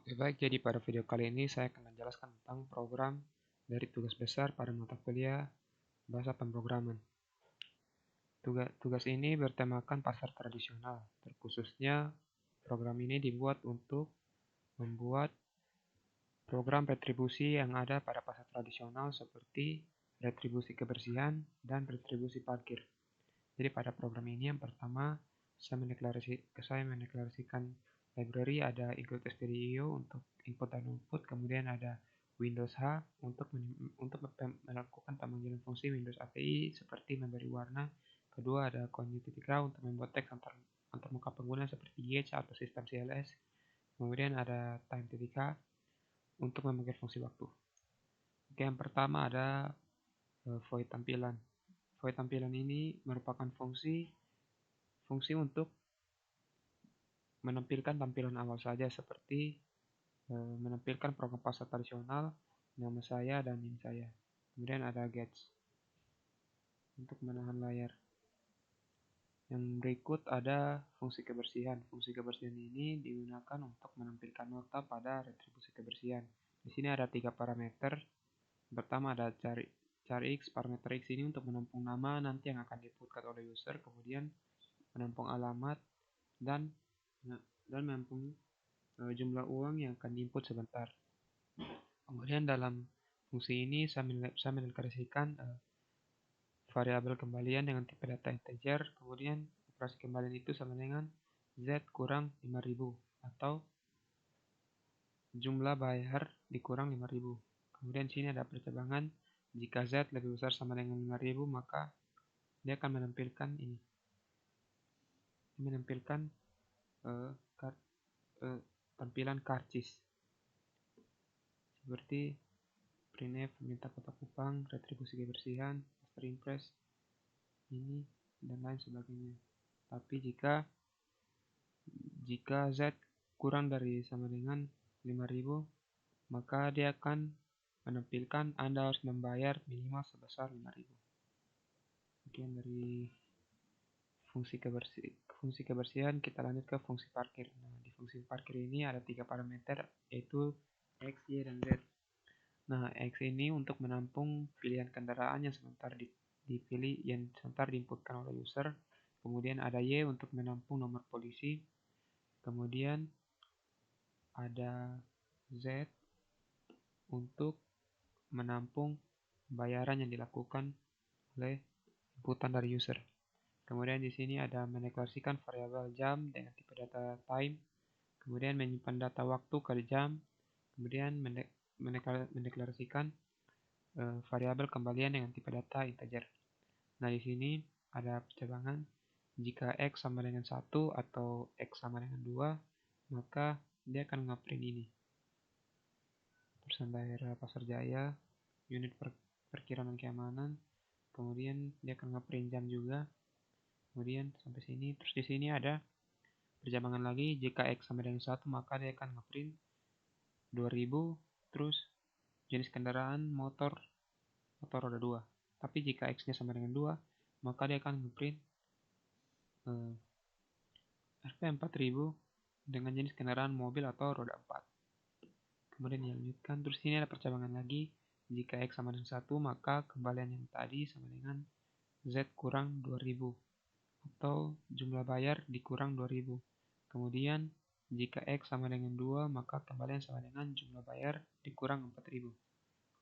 Oke, baik, jadi pada video kali ini saya akan menjelaskan tentang program dari tugas besar pada mata kuliah bahasa pemrograman. Tugas ini bertemakan pasar tradisional, terkhususnya program ini dibuat untuk membuat program retribusi yang ada pada pasar tradisional seperti retribusi kebersihan dan retribusi parkir. Jadi pada program ini yang pertama saya mendeklarasikan library, ada include stdio untuk input dan output, kemudian ada Windows H untuk melakukan pemanggilan fungsi Windows API seperti memberi warna. Kedua ada Cognitive untuk membuat teks antar muka pengguna seperti Gauge atau sistem CLS. Kemudian ada Time untuk memanggil fungsi waktu. Oke, yang pertama ada void tampilan. Void tampilan ini merupakan fungsi untuk menampilkan tampilan awal saja seperti menampilkan program pasar tradisional, nama saya dan NIM saya. Kemudian ada Gauge untuk menahan layar. Yang berikut ada fungsi kebersihan. Fungsi kebersihan ini digunakan untuk menampilkan nota pada retribusi kebersihan. Di sini ada 3 parameter. Pertama ada char x. Parameter x ini untuk menampung nama nanti yang akan diinputkan oleh user, kemudian menampung alamat dan menampung jumlah uang yang akan diinput sebentar. Kemudian dalam fungsi ini saya mendeklarasikan variabel kembalian dengan tipe data integer, kemudian operasi kembalian itu sama dengan z kurang 5000 atau jumlah bayar dikurang 5000. Kemudian sini ada percabangan, jika z lebih besar sama dengan 5000 maka dia akan menampilkan ini. Menampilkan tampilan karcis seperti printf, minta kota Kupang, retribusi kebersihan, master impress, ini dan lain sebagainya. Tapi jika z kurang dari sama dengan 5000 maka dia akan menampilkan Anda harus membayar minimal sebesar 5000. Sekian dari fungsi kebersihan, kita lanjut ke fungsi parkir. Nah, di fungsi parkir ini ada 3 parameter, yaitu X, Y, dan Z. Nah, X ini untuk menampung pilihan kendaraan yang sebentar dipilih, yang sebentar diinputkan oleh user. Kemudian ada Y untuk menampung nomor polisi. Kemudian ada Z untuk menampung bayaran yang dilakukan oleh inputan dari user. Kemudian di sini ada mendeklarasikan variabel jam dengan tipe data time, kemudian menyimpan data waktu ke jam, kemudian mendeklarasikan variabel kembalian dengan tipe data integer. Nah, di sini ada percabangan, jika x sama dengan 1 atau x sama dengan 2, maka dia akan ngeprint ini. Perusahaan daerah Pasar Jaya, unit perkiraan keamanan, kemudian dia akan ngeprint jam juga. Kemudian sampai sini, terus di sini ada percabangan lagi, jika x sama dengan 1 maka dia akan ngeprint 2000, terus jenis kendaraan motor roda 2. Tapi jika x-nya sama dengan 2 maka dia akan ngeprint RP4000 dengan jenis kendaraan mobil atau roda 4. Kemudian dilanjutkan, terus sini ada percabangan lagi, jika x sama dengan 1 maka kembalian yang tadi sama dengan z kurang 2000 atau jumlah bayar dikurang 2000. Kemudian jika x sama dengan 2 maka kembalian sama dengan jumlah bayar dikurang 4000.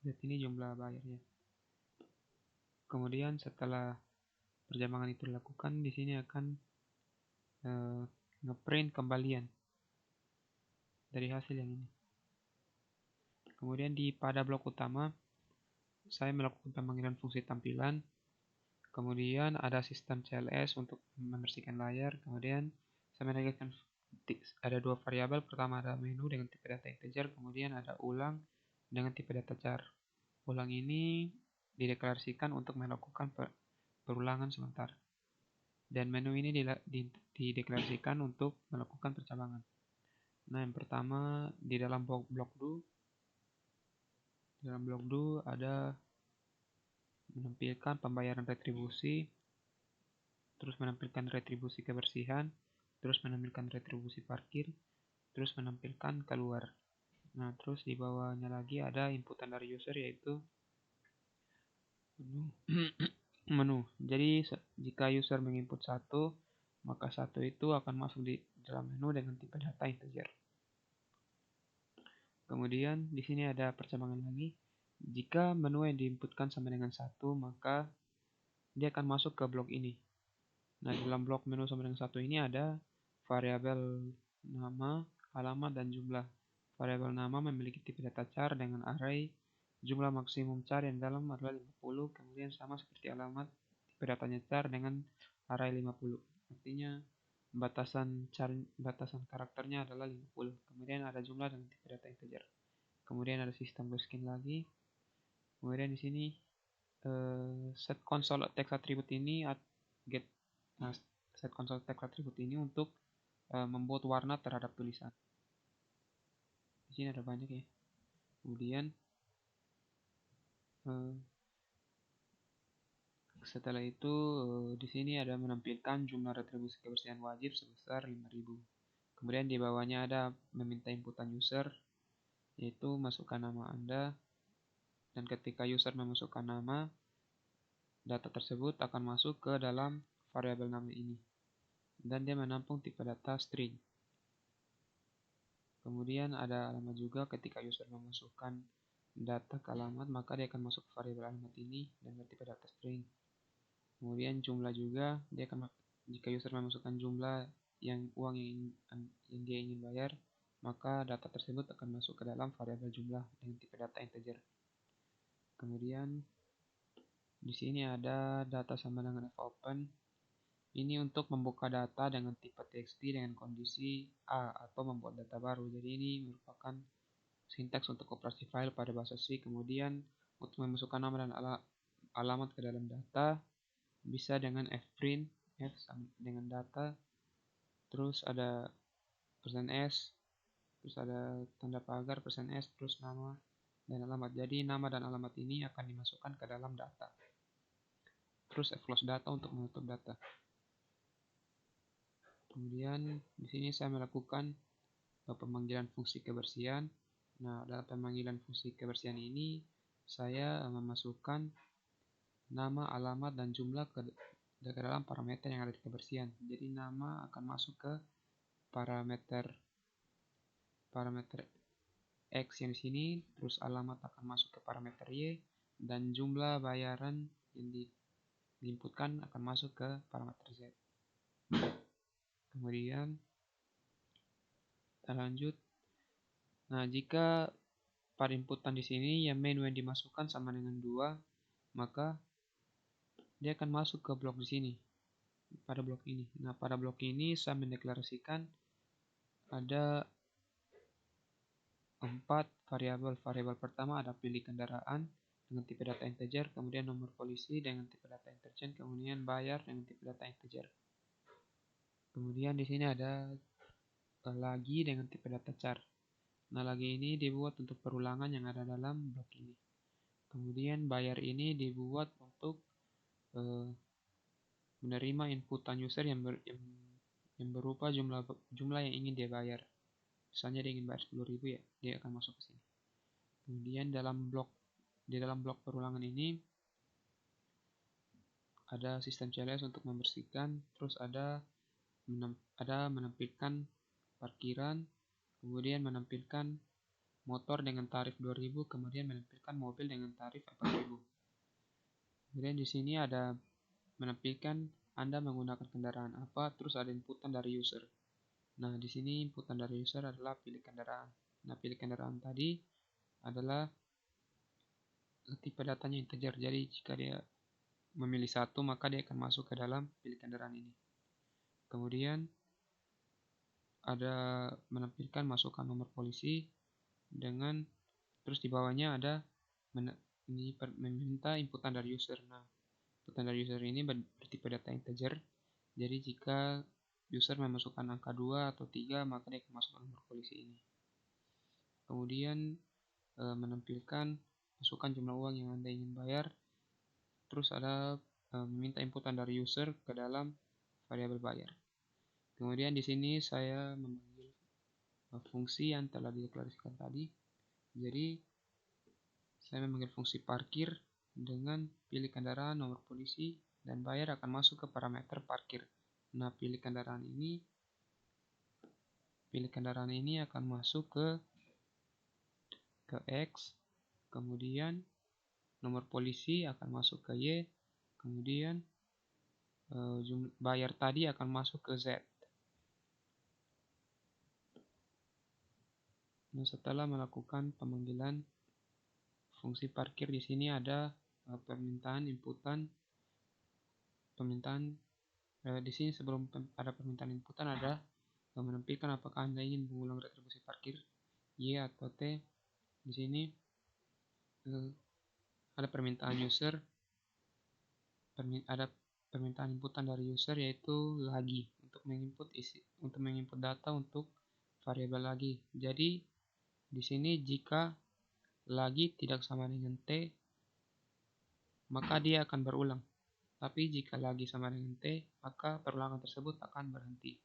Lihat ini jumlah bayarnya. Kemudian setelah percabangan itu dilakukan, di sini akan ngeprint kembalian dari hasil yang ini. Kemudian pada blok utama saya melakukan pemanggilan fungsi tampilan. Kemudian ada sistem CLS untuk membersihkan layar. Kemudian saya menambahkan ada 2 variabel. Pertama ada menu dengan tipe data integer, kemudian ada ulang dengan tipe data char. Ulang ini dideklarasikan untuk melakukan perulangan sebentar. Dan menu ini dideklarasikan untuk melakukan percabangan. Nah, yang pertama di dalam blok do. Dalam blok do ada menampilkan pembayaran retribusi, terus menampilkan retribusi kebersihan, terus menampilkan retribusi parkir, terus menampilkan keluar. Nah, terus di bawahnya lagi ada inputan dari user, yaitu menu. Menu. Jadi jika user menginput 1, maka 1 itu akan masuk di dalam menu dengan tipe data integer. Kemudian di sini ada perkembangan lagi. Jika menu yang diinputkan sama dengan 1, maka dia akan masuk ke blok ini. Nah, dalam blok menu sama dengan 1 ini ada variabel nama, alamat, dan jumlah. Variabel nama memiliki tipe data char dengan array jumlah maksimum char yang dalam adalah 50, kemudian sama seperti alamat, tipe datanya char dengan array 50. Artinya batasan karakternya adalah 50. Kemudian ada jumlah dengan tipe data integer. Kemudian ada sistem blueskin lagi. Kemudian di sini set console text attribute ini get set console text attribute ini untuk membuat warna terhadap tulisan. Di sini ada banyak ya. Kemudian setelah itu di sini ada menampilkan jumlah retribusi kebersihan wajib sebesar 5000. Kemudian di bawahnya ada meminta inputan user, yaitu masukkan nama Anda, dan ketika user memasukkan nama, data tersebut akan masuk ke dalam variabel nama ini, dan dia menampung tipe data string. Kemudian ada alamat juga. Ketika user memasukkan data ke alamat, maka dia akan masuk ke variabel alamat ini dan bertipe data string. Kemudian jumlah juga, jika user memasukkan jumlah uang yang dia ingin bayar, maka data tersebut akan masuk ke dalam variabel jumlah dengan tipe data integer. Kemudian di sini ada data sama dengan fopen. Ini untuk membuka data dengan tipe txt dengan kondisi A atau membuat data baru. Jadi ini merupakan sintaks untuk operasi file pada bahasa C. Kemudian untuk memasukkan nama dan alamat ke dalam data bisa dengan fprint, f dengan data, terus ada %s, terus ada tanda pagar %s, terus nama dan alamat. Jadi nama dan alamat ini akan dimasukkan ke dalam data. Terus fclose data untuk menutup data. Kemudian di sini saya melakukan pemanggilan fungsi kebersihan. Nah, dalam pemanggilan fungsi kebersihan ini saya memasukkan nama, alamat, dan jumlah ke dalam parameter yang ada di kebersihan. Jadi nama akan masuk ke parameter X yang di sini, terus alamat akan masuk ke parameter Y, dan jumlah bayaran yang diinputkan akan masuk ke parameter Z. Kemudian kita lanjut. Nah, jika pada inputan di sini yang menu yang dimasukkan sama dengan 2, maka dia akan masuk ke blok di sini, pada blok ini. Nah, pada blok ini saya mendeklarasikan ada 4 variabel. Variabel pertama ada pilih kendaraan dengan tipe data integer, kemudian nomor polisi dengan tipe data integer, kemudian bayar dengan tipe data integer. Kemudian di sini ada lagi dengan tipe data char. Nah, lagi ini dibuat untuk perulangan yang ada dalam blok ini. Kemudian bayar ini dibuat untuk menerima inputan user yang berupa jumlah yang ingin dia bayar. Misalnya dia ingin bayar 10.000 ya, dia akan masuk ke sini. Kemudian di dalam blok perulangan ini ada sistem CLS untuk membersihkan, terus ada menampilkan parkiran, kemudian menampilkan motor dengan tarif 2.000, kemudian menampilkan mobil dengan tarif 4.000. Kemudian di sini ada menampilkan Anda menggunakan kendaraan apa, terus ada inputan dari user. Nah, di sini inputan dari user adalah pilih kendaraan. Nah, pilih kendaraan tadi adalah tipe datanya integer. Jadi jika dia memilih 1, maka dia akan masuk ke dalam pilih kendaraan ini. Kemudian ada menampilkan masukkan nomor polisi dengan, terus di bawahnya ada meminta inputan dari user. Nah, inputan dari user ini bertipe data integer. Jadi jika user memasukkan angka 2 atau 3, maka dia akan masukkan nomor polisi ini. Kemudian menampilkan masukkan jumlah uang yang Anda ingin bayar. Terus ada meminta inputan dari user ke dalam variabel bayar. Kemudian di sini saya memanggil fungsi yang telah dideklarasikan tadi. Jadi saya memanggil fungsi parkir dengan pilih kendaraan, nomor polisi, dan bayar akan masuk ke parameter parkir. Nah, pilih kendaraan ini akan masuk ke X, kemudian nomor polisi akan masuk ke Y, kemudian bayar tadi akan masuk ke Z. Nah, setelah melakukan pemanggilan fungsi parkir, di sini ada permintaan di sini sebelum ada permintaan inputan ada menampilkan apakah Anda ingin mengulang retribusi parkir Y atau T. Di sini ada permintaan ada permintaan inputan dari user, yaitu lagi untuk menginput data untuk variabel lagi. Jadi di sini jika lagi tidak sama dengan T, maka dia akan berulang. Tapi jika lagi sama dengan T, maka perulangan tersebut akan berhenti.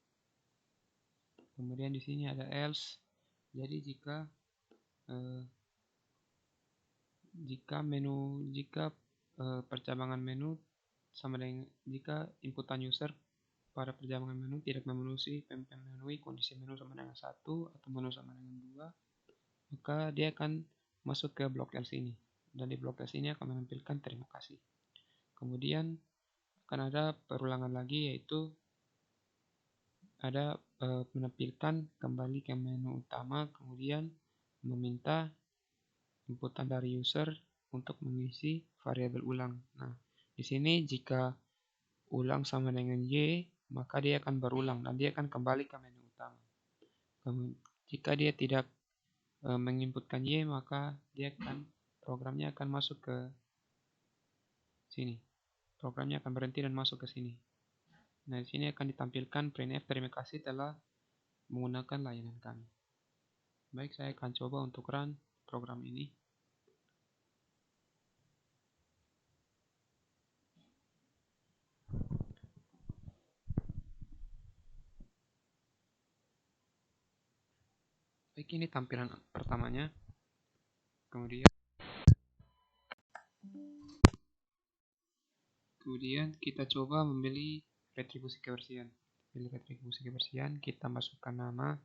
Kemudian di sini ada else. Jadi jika percabangan menu sama dengan jika inputan user pada percabangan menu tidak memenuhi kondisi menu sama dengan 1 atau menu sama dengan 2, maka dia akan masuk ke blok else ini. Dan di blok else ini akan menampilkan terima kasih. Kemudian akan ada perulangan lagi, yaitu ada menampilkan kembali ke menu utama, kemudian meminta inputan dari user untuk mengisi variabel ulang. Nah, di sini jika ulang sama dengan Y, maka dia akan berulang dan dia akan kembali ke menu utama. Jika dia tidak menginputkan Y, maka programnya akan masuk ke sini. Programnya akan berhenti dan masuk ke sini. Nah, di sini akan ditampilkan printf terima kasih telah menggunakan layanan kami. Baik, saya akan coba untuk run program ini. Baik, ini tampilan pertamanya. Kemudian kita coba memilih retribusi kebersihan. Pilih retribusi kebersihan, kita masukkan nama,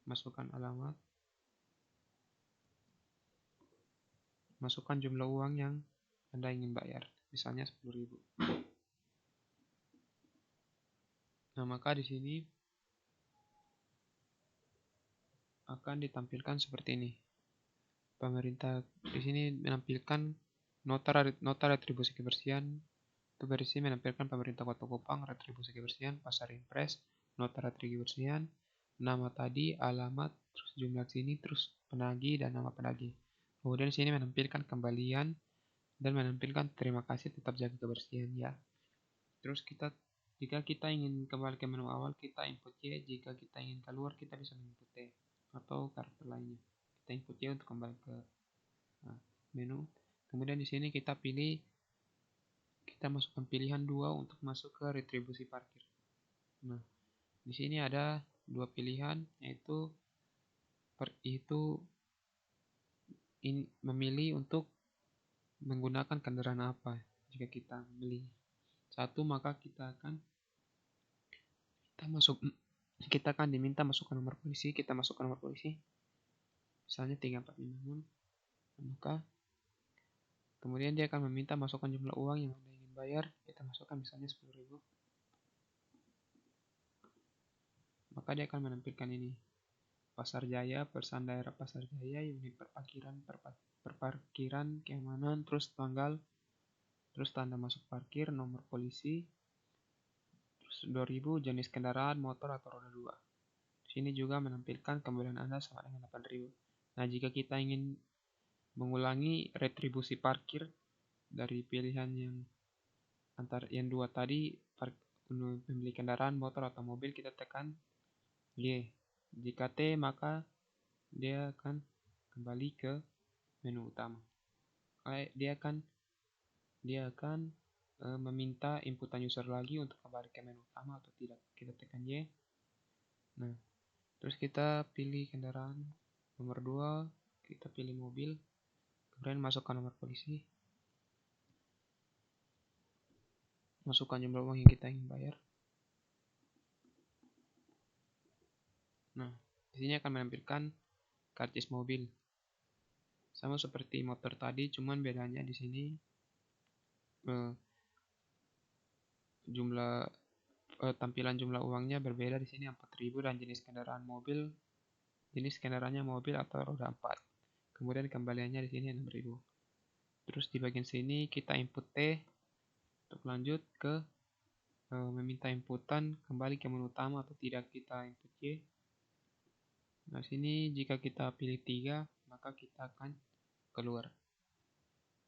masukkan alamat, masukkan jumlah uang yang Anda ingin bayar, misalnya 10.000. Nah, maka di sini akan ditampilkan seperti ini. Pemerintah di sini menampilkan nota retribusi kebersihan. Itu berisi menampilkan pemerintah Kota Kupang, retribusi kebersihan, pasar impres, nota retribusi kebersihan, nama tadi, alamat, terus jumlah sini, terus penagih dan nama penagih. Kemudian di sini menampilkan kembalian dan menampilkan terima kasih tetap jaga kebersihan ya. Terus jika kita ingin kembali ke menu awal, kita input Y. Jika kita ingin keluar, kita bisa input T atau karakter lainnya. Kita input Y untuk kembali ke menu. Kemudian di sini kita masukkan pilihan 2 untuk masuk ke retribusi parkir. Nah, di sini ada 2 pilihan, yaitu memilih untuk menggunakan kendaraan apa. Jika kita memilih 1, maka kita akan diminta masukkan nomor polisi. Kita masukkan nomor polisi, misalnya 3456. Maka kemudian dia akan meminta masukkan jumlah uang yang Anda ingin bayar. Kita masukkan misalnya 10.000. Maka dia akan menampilkan ini. Pasar Jaya, Perusahaan Daerah Pasar Jaya, unit perparkiran keamanan, terus tanggal, terus tanda masuk parkir, nomor polisi, terus 2.000, jenis kendaraan, motor atau roda 2. Di sini juga menampilkan kembalian Anda sama dengan 8.000. Nah, jika kita ingin mengulangi retribusi parkir dari pilihan yang 2 tadi, membeli kendaraan, motor atau mobil, kita tekan Y. Jika T, maka dia akan kembali ke menu utama. Dia akan meminta inputan user lagi untuk kembali ke menu utama atau tidak. Kita tekan Y. Nah, Terus kita pilih kendaraan. Nomor 2, kita pilih mobil. Kemudian masukkan nomor polisi. Masukkan jumlah uang yang kita ingin bayar. Nah, di sini akan menampilkan karcis mobil. Sama seperti motor tadi, cuman bedanya di sini tampilan jumlah uangnya berbeda. Di sini 4.000 dan jenis kendaraannya mobil atau roda 4. Kemudian kembaliannya di sini 6.000. Terus di bagian sini kita input T untuk lanjut ke meminta inputan kembali ke menu utama atau tidak, kita input Y. Nah, sini jika kita pilih 3, maka kita akan keluar.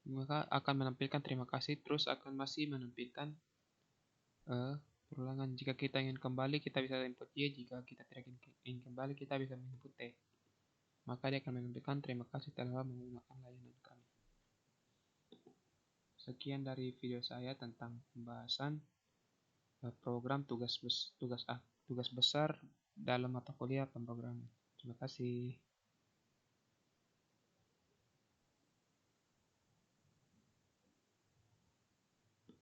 Maka akan menampilkan terima kasih, terus akan masih menampilkan perulangan. Jika kita ingin kembali, kita bisa input Y. Jika kita tidak ingin kembali, kita bisa input T. Maka dia akan menampilkan terima kasih telah menggunakan layanan kami. Sekian dari video saya tentang pembahasan program tugas besar dalam mata kuliah pemrograman. Terima kasih.